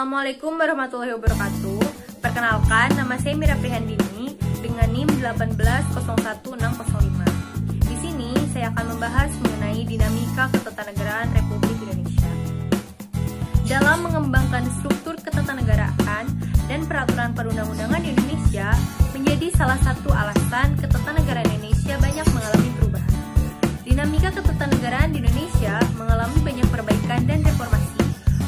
Assalamualaikum warahmatullahi wabarakatuh. Perkenalkan, nama saya Mira Prihandini dengan NIM 1801605. Di sini saya akan membahas mengenai dinamika ketatanegaraan Republik Indonesia. Dalam mengembangkan struktur ketatanegaraan dan peraturan perundang-undangan di Indonesia menjadi salah satu alasan ketatanegaraan Indonesia banyak mengalami perubahan. Dinamika ketatanegaraan di Indonesia mengalami banyak perbaikan dan reformasi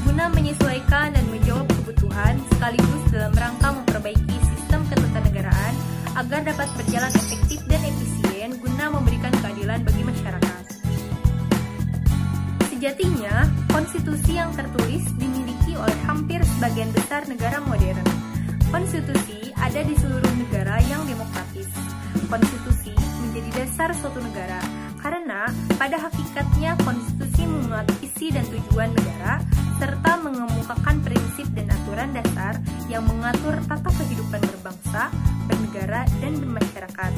guna menyesuaikan dan menjawab kebutuhan sekaligus dalam rangka memperbaiki sistem ketatanegaraan agar dapat berjalan efektif dan efisien guna memberikan keadilan bagi masyarakat. Sejatinya, konstitusi yang tertulis dimiliki oleh hampir sebagian besar negara modern. Konstitusi ada di seluruh negara yang demokratis. Konstitusi menjadi dasar suatu negara karena pada hakikatnya konstitusi memuat isi dan tujuan negara serta mengemukakan prinsip dan aturan dasar yang mengatur tata kehidupan berbangsa, bernegara, dan bermasyarakat.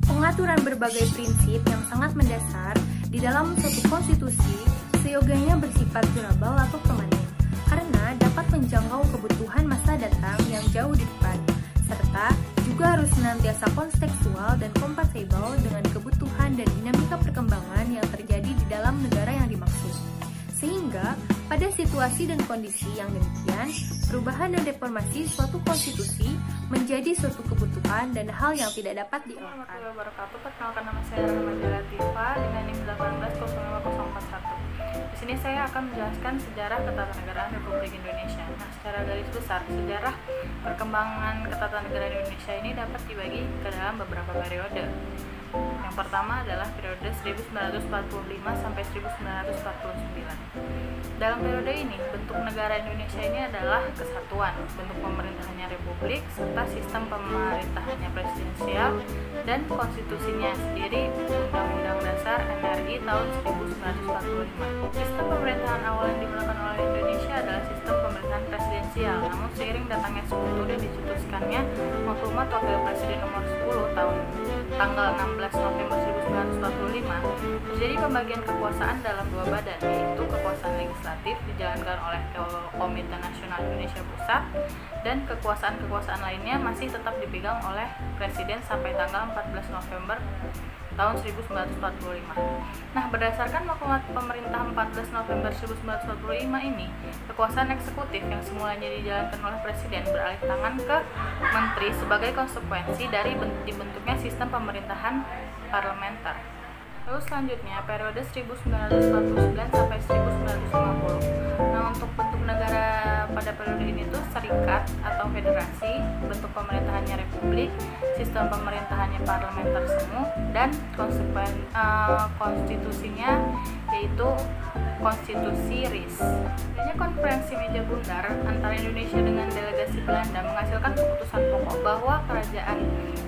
Pengaturan berbagai prinsip yang sangat mendasar di dalam suatu konstitusi seyogianya bersifat durable atau permanen, karena dapat menjangkau kebutuhan masa datang yang jauh di depan, serta juga harus senantiasa kontekstual dan kompatibel dengan kebutuhan dan dinamika perkembangan yang terjadi di dalam negara yang dimaksud. Sehingga, pada situasi dan kondisi yang demikian, perubahan dan reformasi suatu konstitusi menjadi suatu kebutuhan dan hal yang tidak dapat dielakkan. Assalamualaikum warahmatullahi wabarakatuh. Perkenalkan, nama saya Rahmadi Latifah dengan NIM 1805041. Di sini saya akan menjelaskan sejarah ketatanegaraan Republik Indonesia. Nah, secara garis besar, sejarah perkembangan ketatanegaraan Indonesia ini dapat dibagi ke dalam beberapa periode. Yang pertama adalah periode 1945 sampai 1949. Dalam periode ini, bentuk negara Indonesia ini adalah kesatuan, bentuk pemerintahannya republik, serta sistem pemerintahannya presidensial, dan konstitusinya sendiri Undang-Undang Dasar NRI tahun 1945. Sistem pemerintahan awal yang digunakan oleh Indonesia adalah sistem pemerintahan presidensial, namun seiring datangnya sekutu dan dicetuskannya Maklumat Wakil Presiden nomor 10 tahun tanggal 16 November 1945, terjadi pembagian kekuasaan dalam dua badan, yaitu kekuasaan legislatif dijalankan oleh Komite Nasional Indonesia Pusat dan kekuasaan-kekuasaan lainnya masih tetap dipegang oleh Presiden sampai tanggal 14 November tahun 1945. Nah, berdasarkan maklumat pemerintah 14 November 1945 ini, kekuasaan eksekutif yang semulanya dijalankan oleh Presiden beralih tangan ke Menteri sebagai konsekuensi dari dibentuknya sistem pemerintahan parlementer. Lalu selanjutnya, periode 1949 sampai 1950. Nah, untuk bentuk negara pada periode ini tuh serikat atau federasi, bentuk pemerintahannya republik, sistem pemerintahannya parlementer semu, dan konstitusinya yaitu konstitusi RIS. Adanya konferensi meja bundar antara Indonesia dengan delegasi Belanda menghasilkan keputusan pokok bahwa kerajaan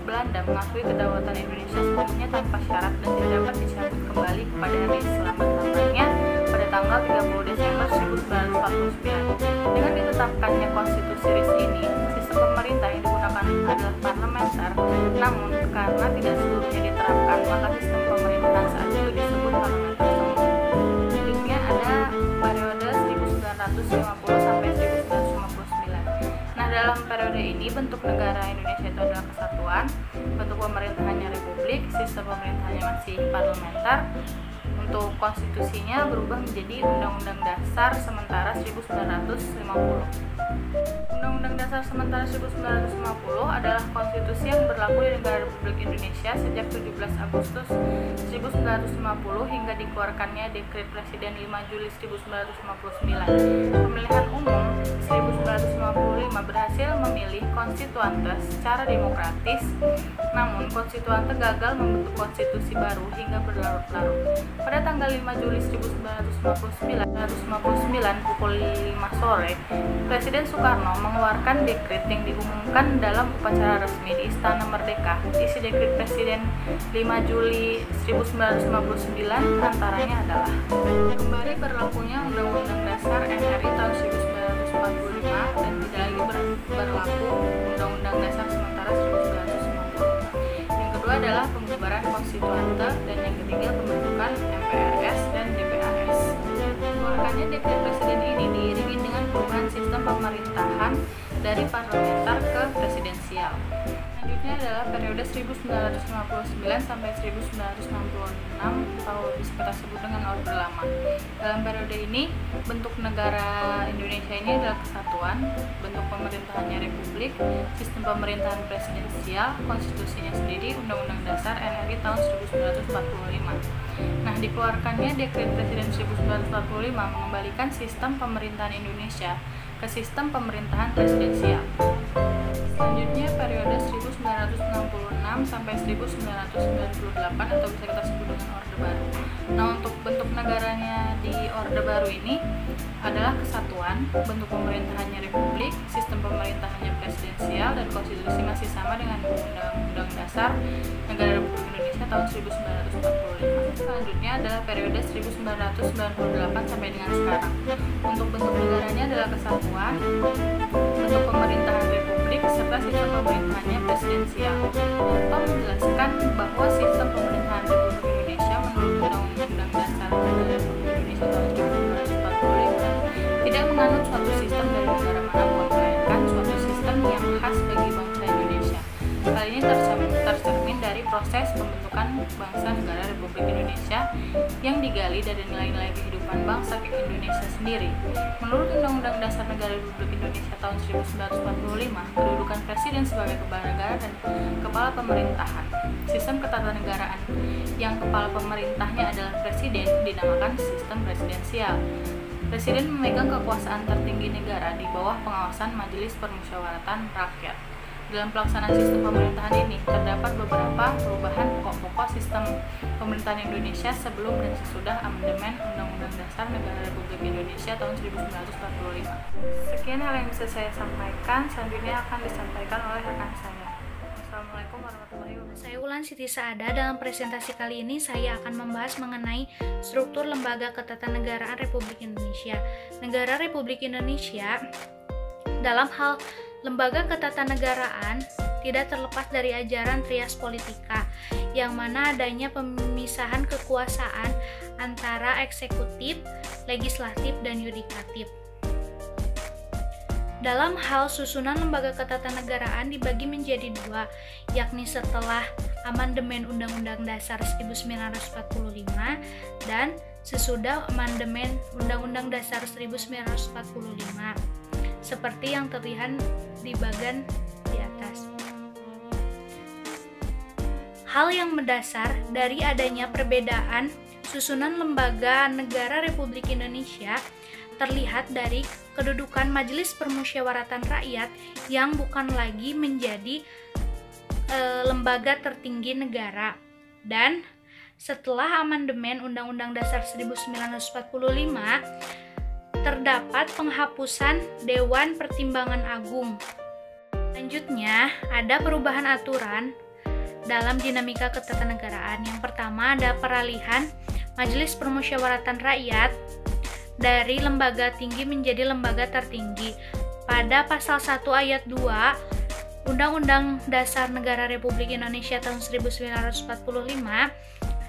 Belanda mengakui kedaulatan Indonesia sepenuhnya tanpa syarat dan tidak dapat dicabut kembali kepada RIS selama-lamanya pada tanggal 30 Desember 1949. Dengan ditetapkannya konstitusi RIS ini, sistem pemerintah yang digunakan adalah parlementer, namun karena tidak seluruhnya diterapkan, maka sistem pemerintahan saat itu disebut parlementer semu. Selanjutnya ada periode 1950 sampai 1959. Nah, dalam periode ini bentuk negara Indonesia itu adalah kesatuan, bentuk pemerintahannya republik, sistem pemerintahannya masih parlementer. Untuk konstitusinya berubah menjadi Undang-Undang Dasar Sementara 1950. Undang-Undang Dasar Sementara 1950 adalah konstitusi yang berlaku di negara Republik Indonesia sejak 17 Agustus 1950 hingga dikeluarkannya Dekret Presiden 5 Juli 1959. Pemilihan umum 1955 berhasil memilih konstituante secara demokratis, namun konstituante gagal membentuk konstitusi baru hingga berlarut-larut. Pada tanggal 5 Juli 1959 pukul 5 sore, Presiden Soekarno mengeluarkan dekret yang diumumkan dalam upacara resmi di Istana Merdeka. Isi dekret Presiden 5 Juli 1959 antaranya adalah kembali berlakunya Undang-Undang Dasar NRI tahun 1945 dan tidak lagi berlaku Undang-Undang Dasar Sementara 1950. Yang kedua adalah pembubaran konstituante dan yang ketiga pembentukan MPRS dan DPRS. Dikeluarkannya dekret presiden ini diiringi dengan perubahan sistem pemerintahan dari parlementer ke presidensial. Selanjutnya adalah periode 1959 sampai 1966 atau bisa kita sebut dengan Orde Lama. Dalam periode ini, bentuk negara Indonesia ini adalah kesatuan, bentuk pemerintahannya republik, sistem pemerintahan presidensial, konstitusinya sendiri, Undang-Undang Dasar RI tahun 1945. Nah, dikeluarkannya Dekret Presiden 1945 mengembalikan sistem pemerintahan Indonesia ke sistem pemerintahan presidensial. Selanjutnya periode 1966 sampai 1998 atau bisa kita sebut dengan Orde Baru. Nah, untuk bentuk negaranya di Orde Baru ini adalah kesatuan, bentuk pemerintahannya republik, sistem pemerintahannya presidensial, dan konstitusi masih sama dengan Undang-Undang Dasar Negara Republik Indonesia tahun 1945. Selanjutnya adalah periode 1998 sampai dengan sekarang. Untuk bentuk negaranya adalah kesatuan, bentuk pemerintahan republik, serta sistem pemerintahannya presidensial. Tom menjelaskan bahwa sistem pemerintahan Republik Indonesia menurut Undang-Undang Dasar Negara Republik Indonesia tahun 1945 tidak menganut suatu sistem dari negara manapun, melainkan suatu sistem yang khas bagi bangsa Indonesia. Hal ini tercermin dari proses pembentukan bangsa negara Republik Indonesia yang digali dari nilai-nilai kehidupan bangsa Indonesia sendiri. Menurut Undang-Undang Dasar Negara Republik Indonesia tahun 1945, kedudukan presiden sebagai kepala negara dan kepala pemerintahan. Sistem ketatanegaraan yang kepala pemerintahnya adalah presiden dinamakan sistem presidensial. Presiden memegang kekuasaan tertinggi negara di bawah pengawasan Majelis Permusyawaratan Rakyat. Dalam pelaksanaan sistem pemerintahan ini, terdapat beberapa perubahan pokok-pokok sistem pemerintahan Indonesia sebelum dan sesudah amandemen Undang-Undang Dasar Negara Republik Indonesia tahun 1945. Sekian hal yang bisa saya sampaikan, selanjutnya akan disampaikan oleh rekan saya. Assalamualaikum warahmatullahi wabarakatuh. Saya Wulan Siti Saada. Dalam presentasi kali ini saya akan membahas mengenai struktur lembaga ketatanegaraan Republik Indonesia. Negara Republik Indonesia dalam hal lembaga ketatanegaraan tidak terlepas dari ajaran Trias Politika, yang mana adanya pemisahan kekuasaan antara eksekutif, legislatif, dan yudikatif. Dalam hal susunan lembaga ketatanegaraan dibagi menjadi dua, yakni setelah amandemen Undang-Undang Dasar 1945 dan sesudah amandemen Undang-Undang Dasar 1945, seperti yang terlihat di bagian di atas. Hal yang mendasar dari adanya perbedaan susunan lembaga negara Republik Indonesia terlihat dari kedudukan Majelis Permusyawaratan Rakyat yang bukan lagi menjadi lembaga tertinggi negara. Dan setelah amandemen Undang-Undang Dasar 1945 terdapat penghapusan Dewan Pertimbangan Agung. Selanjutnya, ada perubahan aturan dalam dinamika ketatanegaraan. Yang pertama ada peralihan Majelis Permusyawaratan Rakyat dari lembaga tinggi menjadi lembaga tertinggi. Pada pasal 1 ayat 2 Undang-Undang Dasar Negara Republik Indonesia tahun 1945,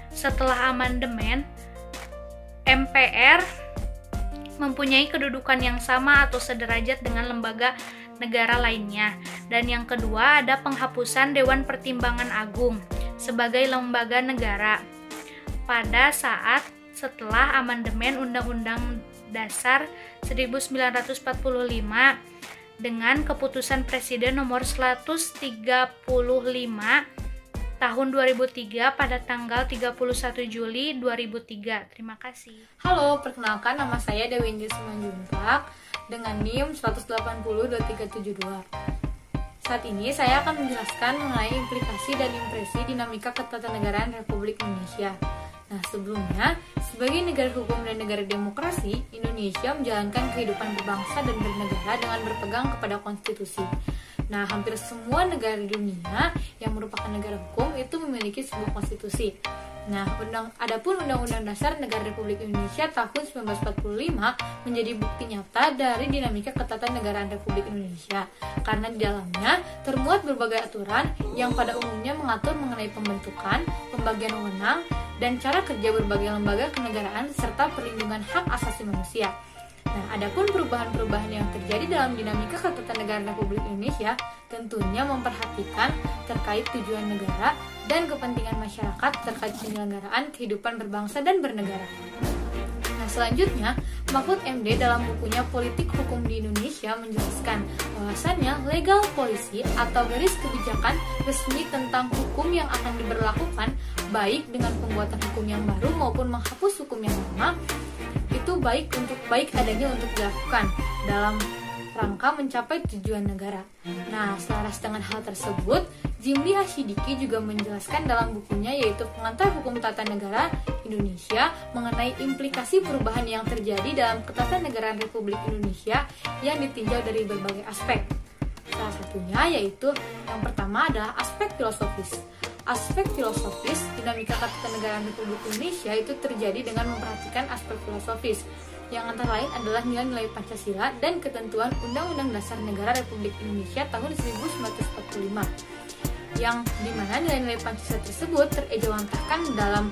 setelah amandemen, MPR mempunyai kedudukan yang sama atau sederajat dengan lembaga negara lainnya. Dan yang kedua ada penghapusan Dewan Pertimbangan Agung sebagai lembaga negara pada saat setelah amandemen Undang-Undang Dasar 1945 dengan keputusan Presiden nomor 135 tahun 2003 pada tanggal 31 Juli 2003. Terima kasih. Halo, perkenalkan nama saya Dewi Indri Simanjuntak dengan NIM 180-2372. Saat ini saya akan menjelaskan mengenai implikasi dan impresi dinamika ketatanegaraan Republik Indonesia. Nah, sebelumnya, sebagai negara hukum dan negara demokrasi, Indonesia menjalankan kehidupan berbangsa dan bernegara dengan berpegang kepada konstitusi. Nah, hampir semua negara di dunia yang merupakan negara hukum itu memiliki sebuah konstitusi. Nah, adapun Undang-Undang Dasar Negara Republik Indonesia tahun 1945 menjadi bukti nyata dari dinamika ketatanegaraan Republik Indonesia, karena di dalamnya termuat berbagai aturan yang pada umumnya mengatur mengenai pembentukan, pembagian wewenang, dan cara kerja berbagai lembaga kenegaraan serta perlindungan hak asasi manusia. Nah, adapun perubahan-perubahan yang terjadi dalam dinamika ketatanegaraan Republik Indonesia tentunya memperhatikan terkait tujuan negara dan kepentingan masyarakat terkait penyelenggaraan kehidupan berbangsa dan bernegara. Nah, selanjutnya, Mahfud MD dalam bukunya Politik Hukum di Indonesia menjelaskan bahwasannya legal policy atau garis kebijakan resmi tentang hukum yang akan diberlakukan baik dengan pembuatan hukum yang baru maupun menghapus hukum yang lama itu baik adanya untuk dilakukan dalam rangka mencapai tujuan negara. Nah, selaras dengan hal tersebut, Jimli Hasidiki juga menjelaskan dalam bukunya yaitu Pengantar Hukum Tata Negara Indonesia mengenai implikasi perubahan yang terjadi dalam ketatanegaraan Republik Indonesia yang ditinjau dari berbagai aspek. Salah satunya yaitu yang pertama adalah aspek filosofis. Aspek filosofis dinamika ketatanegaraan Republik Indonesia itu terjadi dengan memperhatikan aspek filosofis yang antara lain adalah nilai-nilai Pancasila dan ketentuan Undang-Undang Dasar Negara Republik Indonesia tahun 1945 yang dimana nilai-nilai Pancasila tersebut terejawantahkan dalam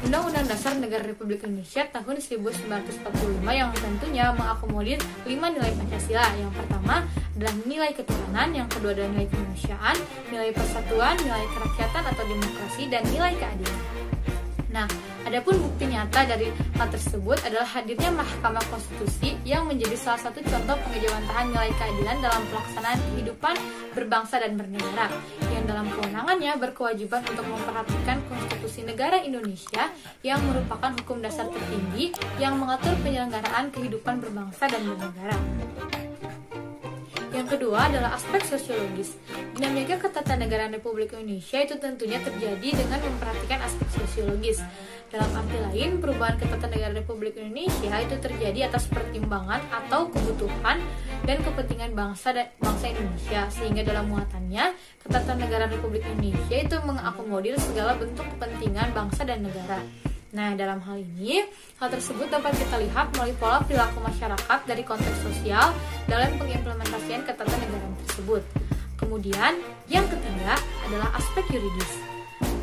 Undang-Undang Dasar Negara Republik Indonesia tahun 1945 yang tentunya mengakomodir 5 nilai Pancasila. Yang pertama adalah nilai ketuhanan, yang kedua adalah nilai kemanusiaan, nilai persatuan, nilai kerakyatan atau demokrasi, dan nilai keadilan. Nah, adapun bukti nyata dari hal tersebut adalah hadirnya Mahkamah Konstitusi yang menjadi salah satu contoh pengejawantahan nilai keadilan dalam pelaksanaan kehidupan berbangsa dan bernegara, yang dalam kewenangannya berkewajiban untuk memperhatikan Konstitusi Negara Indonesia yang merupakan hukum dasar tertinggi yang mengatur penyelenggaraan kehidupan berbangsa dan bernegara. Yang kedua adalah aspek sosiologis. Dinamika ketatanegaraan Republik Indonesia itu tentunya terjadi dengan memperhatikan aspek sosiologis. Dalam arti lain, perubahan ketatanegaraan Republik Indonesia itu terjadi atas pertimbangan atau kebutuhan dan kepentingan bangsa Indonesia, sehingga dalam muatannya ketatanegaraan Republik Indonesia itu mengakomodir segala bentuk kepentingan bangsa dan negara. Nah, dalam hal ini, hal tersebut dapat kita lihat melalui pola perilaku masyarakat dari konteks sosial dalam pengimplementasian ketatanegaraan tersebut. Kemudian, yang ketiga adalah aspek yuridis.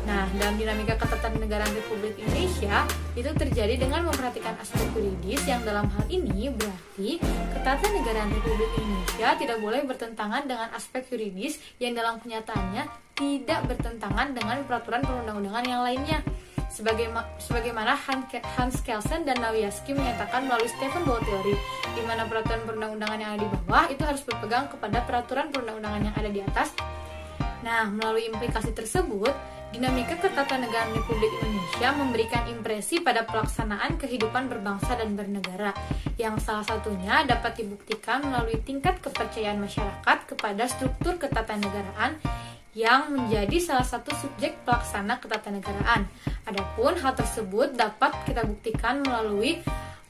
Nah, dalam dinamika ketatanegaraan Republik Indonesia itu terjadi dengan memperhatikan aspek yuridis yang dalam hal ini berarti ketatanegaraan Republik Indonesia tidak boleh bertentangan dengan aspek yuridis yang dalam kenyataannya tidak bertentangan dengan peraturan perundang-undangan yang lainnya. Sebagaimana Hans Kelsen dan Nawiaski menyatakan melalui Stephen Bow Theory, di mana peraturan perundang-undangan yang ada di bawah itu harus berpegang kepada peraturan perundang-undangan yang ada di atas. Nah, melalui implikasi tersebut, dinamika ketatanegaraan Republik Indonesia memberikan impresi pada pelaksanaan kehidupan berbangsa dan bernegara, yang salah satunya dapat dibuktikan melalui tingkat kepercayaan masyarakat kepada struktur ketatanegaraan yang menjadi salah satu subjek pelaksana ketatanegaraan. Adapun hal tersebut dapat kita buktikan melalui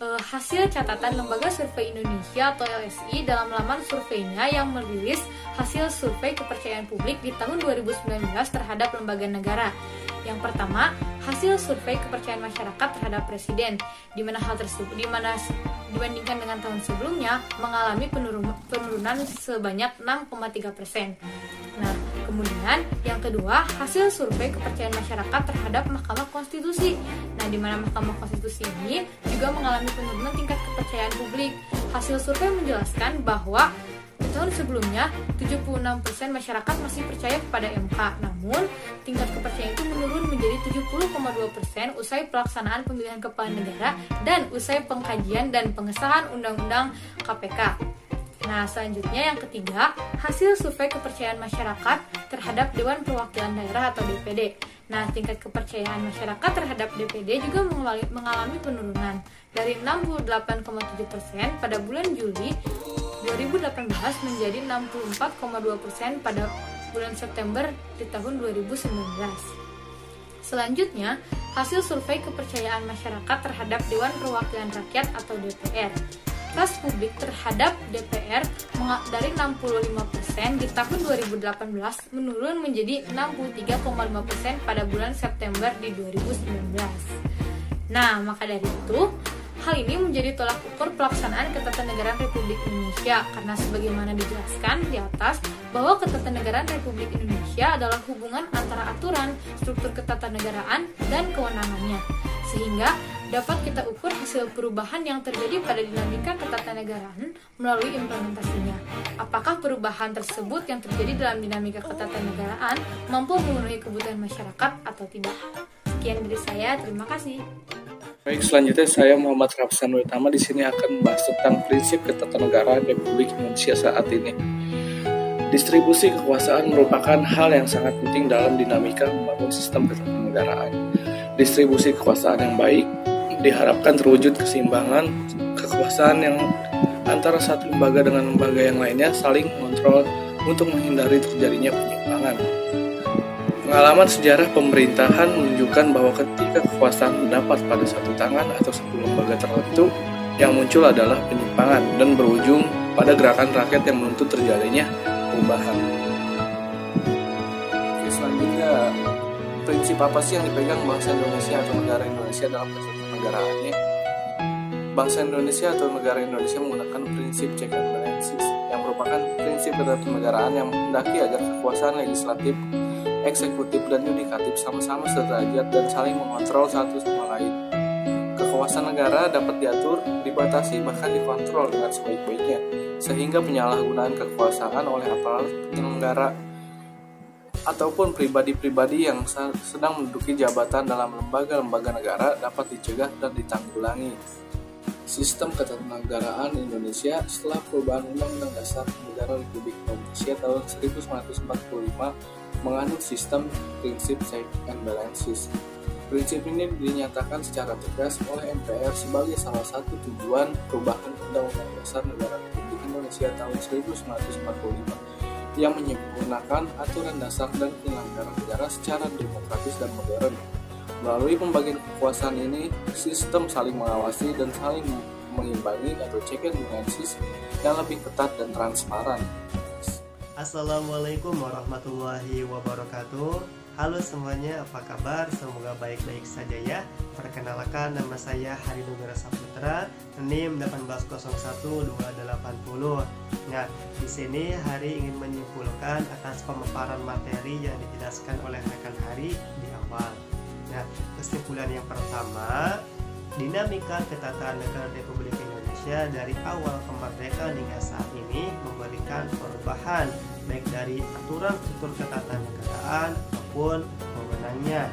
hasil catatan Lembaga Survei Indonesia atau LSI dalam laman surveinya yang merilis hasil survei kepercayaan publik di tahun 2019 terhadap lembaga negara. Yang pertama, hasil survei kepercayaan masyarakat terhadap presiden, di mana hal tersebut dibandingkan dengan tahun sebelumnya mengalami penurunan sebanyak 6,3%. Nah, kemudian yang kedua, hasil survei kepercayaan masyarakat terhadap Mahkamah Konstitusi. Nah, di mana Mahkamah Konstitusi ini juga mengalami penurunan tingkat kepercayaan publik. Hasil survei menjelaskan bahwa di tahun sebelumnya 76% masyarakat masih percaya kepada MK, namun tingkat kepercayaan itu menurun menjadi 70,2% usai pelaksanaan pemilihan kepala negara dan usai pengkajian dan pengesahan Undang-Undang KPK. Nah, selanjutnya yang ketiga, hasil survei kepercayaan masyarakat terhadap Dewan Perwakilan Daerah atau DPD. Nah, tingkat kepercayaan masyarakat terhadap DPD juga mengalami penurunan dari 68,7% pada bulan Juli 2018 menjadi 64,2% pada bulan September di tahun 2019. Selanjutnya, hasil survei kepercayaan masyarakat terhadap Dewan Perwakilan Rakyat atau DPR. Trust publik terhadap DPR dari 65% di tahun 2018 menurun menjadi 63,5% pada bulan September di 2019. Nah, maka dari itu, hal ini menjadi tolak ukur pelaksanaan ketatanegaraan Republik Indonesia karena sebagaimana dijelaskan di atas bahwa ketatanegaraan Republik Indonesia adalah hubungan antara aturan, struktur ketatanegaraan, dan kewenangannya. Sehingga dapat kita ukur hasil perubahan yang terjadi pada dinamika ketatanegaraan melalui implementasinya. Apakah perubahan tersebut yang terjadi dalam dinamika ketatanegaraan mampu memenuhi kebutuhan masyarakat atau tidak? Sekian dari saya, terima kasih. Baik, selanjutnya saya Muhammad Rafsan Utama di sini akan membahas tentang prinsip ketatanegaraan Republik Indonesia saat ini. Distribusi kekuasaan merupakan hal yang sangat penting dalam dinamika membangun sistem ketatanegaraan. Distribusi kekuasaan yang baik diharapkan terwujud keseimbangan kekuasaan yang antara satu lembaga dengan lembaga yang lainnya saling mengontrol untuk menghindari terjadinya penyimpangan. Pengalaman sejarah pemerintahan menunjukkan bahwa ketika kekuasaan mendapat pada satu tangan atau satu lembaga tertentu, yang muncul adalah penyimpangan dan berujung pada gerakan rakyat yang menuntut terjadinya perubahan. Oke, selanjutnya, prinsip apa sih yang dipegang bangsa Indonesia atau negara Indonesia dalam kenegaraan? Bangsa Indonesia atau negara Indonesia menggunakan prinsip check and balances yang merupakan prinsip ketatanegaraan yang mendaki agar kekuasaan legislatif, eksekutif, dan yudikatif sama-sama sederajat dan saling mengontrol satu sama lain. Kekuasaan negara dapat diatur, dibatasi, bahkan dikontrol dengan sebaik-baiknya, sehingga penyalahgunaan kekuasaan oleh aparat penyelenggara ataupun pribadi-pribadi yang sedang menduduki jabatan dalam lembaga-lembaga negara dapat dicegah dan ditanggulangi. Sistem ketatanegaraan Indonesia setelah perubahan Undang-Undang Dasar Negara Republik Indonesia tahun 1945 menganut sistem prinsip check and balances. Prinsip ini dinyatakan secara tegas oleh MPR sebagai salah satu tujuan perubahan Undang-Undang Dasar Negara Republik Indonesia tahun 1945 yang menyempurnakan aturan dasar dan penyelenggaraan negara secara demokratis dan modern. Melalui pembagian kekuasaan ini, sistem saling mengawasi dan saling mengimbangi atau check and balances yang lebih ketat dan transparan. Assalamualaikum warahmatullahi wabarakatuh. Halo semuanya, apa kabar? Semoga baik-baik saja ya. Perkenalkan, nama saya Hari Nugra Saputra, NIM 1801280. Nah, di sini Hari ingin menyimpulkan atas pemaparan materi yang dijelaskan oleh rekan Hari di awal. Nah, kesimpulan yang pertama, dinamika ketatanegaraan Republik Indonesia dari awal kemerdekaan hingga saat ini memberikan perubahan baik dari aturan struktur ketatanegaraan maupun wewenangnya.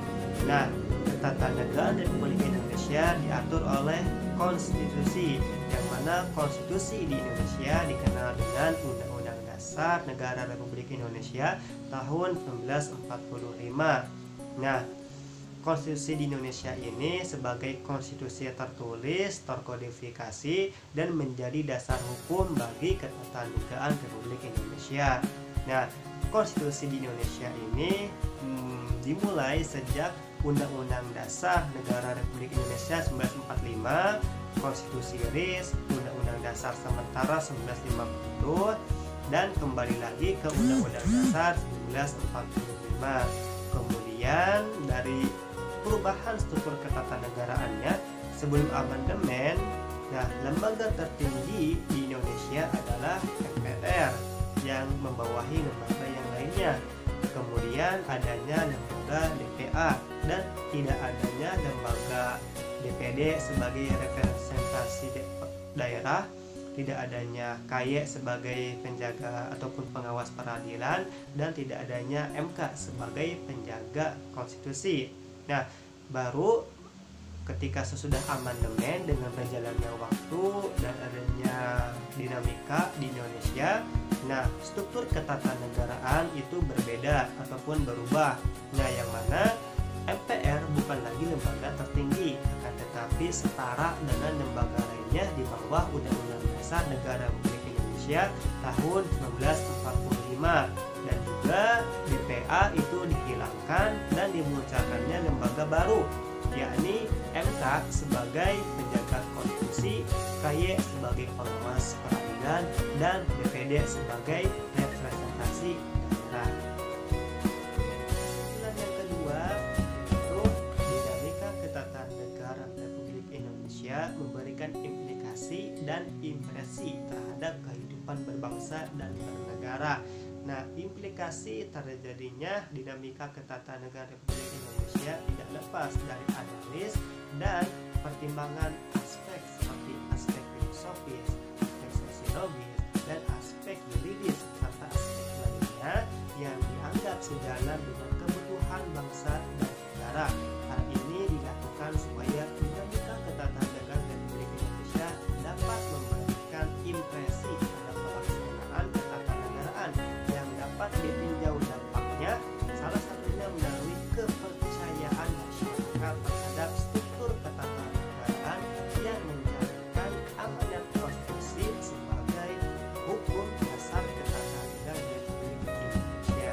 Nah, ketatanegaraan Republik Indonesia diatur oleh konstitusi, yang mana konstitusi di Indonesia dikenal dengan Undang-Undang Dasar Negara Republik Indonesia tahun 1945. Nah, konstitusi di Indonesia ini sebagai konstitusi tertulis, terkodifikasi, dan menjadi dasar hukum bagi ketatanegaraan Republik Indonesia. Nah, konstitusi di Indonesia ini dimulai sejak Undang-Undang Dasar Negara Republik Indonesia 1945, Konstitusi RIS, Undang-Undang Dasar Sementara 1950, dan kembali lagi ke Undang-Undang Dasar 1945. Kemudian dari perubahan struktur ketatanegaranya sebelum amandemen, nah, lembaga tertinggi di Indonesia adalah MPR yang membawahi lembaga yang lainnya. Kemudian adanya lembaga DPA dan tidak adanya lembaga DPD sebagai representasi daerah, tidak adanya KY sebagai penjaga ataupun pengawas peradilan, dan tidak adanya MK sebagai penjaga konstitusi. Nah, baru ketika sesudah amandemen dengan berjalannya waktu dan adanya dinamika di Indonesia, nah, struktur ketatanegaraan itu berbeda ataupun berubah. Nah, yang mana MPR bukan lagi lembaga tertinggi, akan tetapi setara dengan lembaga lainnya di bawah Undang-Undang Dasar Negara Republik Indonesia tahun 1945. Dan juga DPA itu dihilangkan dan dimunculkannya lembaga baru, yakni MK sebagai penjaga konstitusi, KY sebagai pengawas peradilan, dan DPD sebagai representasi daerah. Yang kedua, itu dinamika ketatanegaraan Republik Indonesia memberikan implikasi dan impresi terhadap kehidupan berbangsa dan bernegara. Nah, implikasi terjadinya dinamika ketatanegaraan Republik Indonesia tidak lepas dari analis dan pertimbangan aspek seperti aspek filosofis, aspek sosiologis, dan aspek yuridis serta aspek lainnya yang dianggap sejalan dengan kebutuhan bangsa dan negara. Hal ini dilakukan supaya dinamika ketatanegaraan Republik Indonesia dapat memberikan impresi pada pelaksanaan ketatanegaraan yang dapat ditinjau dampaknya, salah satunya melalui kepercayaan masyarakat terhadap struktur ketatanegaraan yang menjalankan amanat konstitusi sebagai hukum dasar ketatanegaraan Republik Indonesia.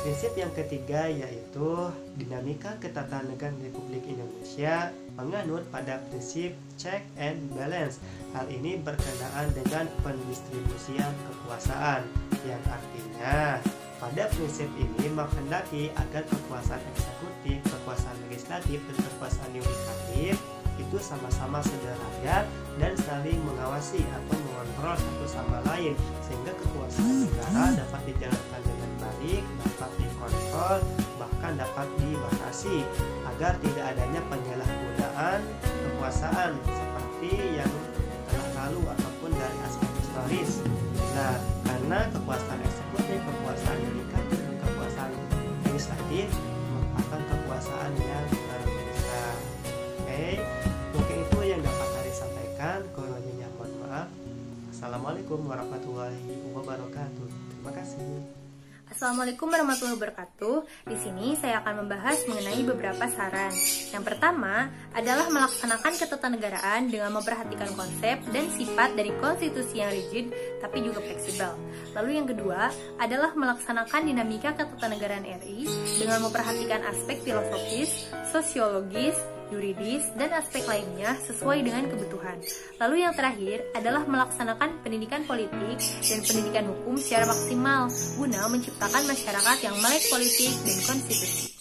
Prinsip yang ketiga yaitu dinamika ketatanegaraan Republik Indonesia menganut pada prinsip check and balance. Hal ini berkenaan dengan pendistribusian kekuasaan, yang artinya pada prinsip ini menghendaki agar kekuasaan eksekutif, kekuasaan legislatif, dan kekuasaan yudikatif itu sama-sama sederajat dan saling mengawasi atau mengontrol satu sama lain, sehingga kekuasaan negara dapat dijalankan dengan baik, dapat dikontrol, bahkan dapat dibatasi agar tidak adanya penyalahgunaan kekuasaan seperti yang telah lalu ataupun dari aspek historis. Nah, karena kekuasaan eksekutif, kekuasaan yudikatif, dan kekuasaan legislatif merupakan kekuasaan yang besar. Oke, mungkin itu yang dapat saya sampaikan. Kurangnya mohon maaf. Assalamualaikum warahmatullahi wabarakatuh. Terima kasih. Assalamualaikum warahmatullahi wabarakatuh. Di sini saya akan membahas mengenai beberapa saran. Yang pertama adalah melaksanakan ketatanegaraan dengan memperhatikan konsep dan sifat dari konstitusi yang rigid tapi juga fleksibel. Lalu yang kedua adalah melaksanakan dinamika ketatanegaraan RI dengan memperhatikan aspek filosofis, sosiologis, yuridis, dan aspek lainnya sesuai dengan kebutuhan. Lalu yang terakhir adalah melaksanakan pendidikan politik dan pendidikan hukum secara maksimal guna menciptakan masyarakat yang melek politik dan konstitusi.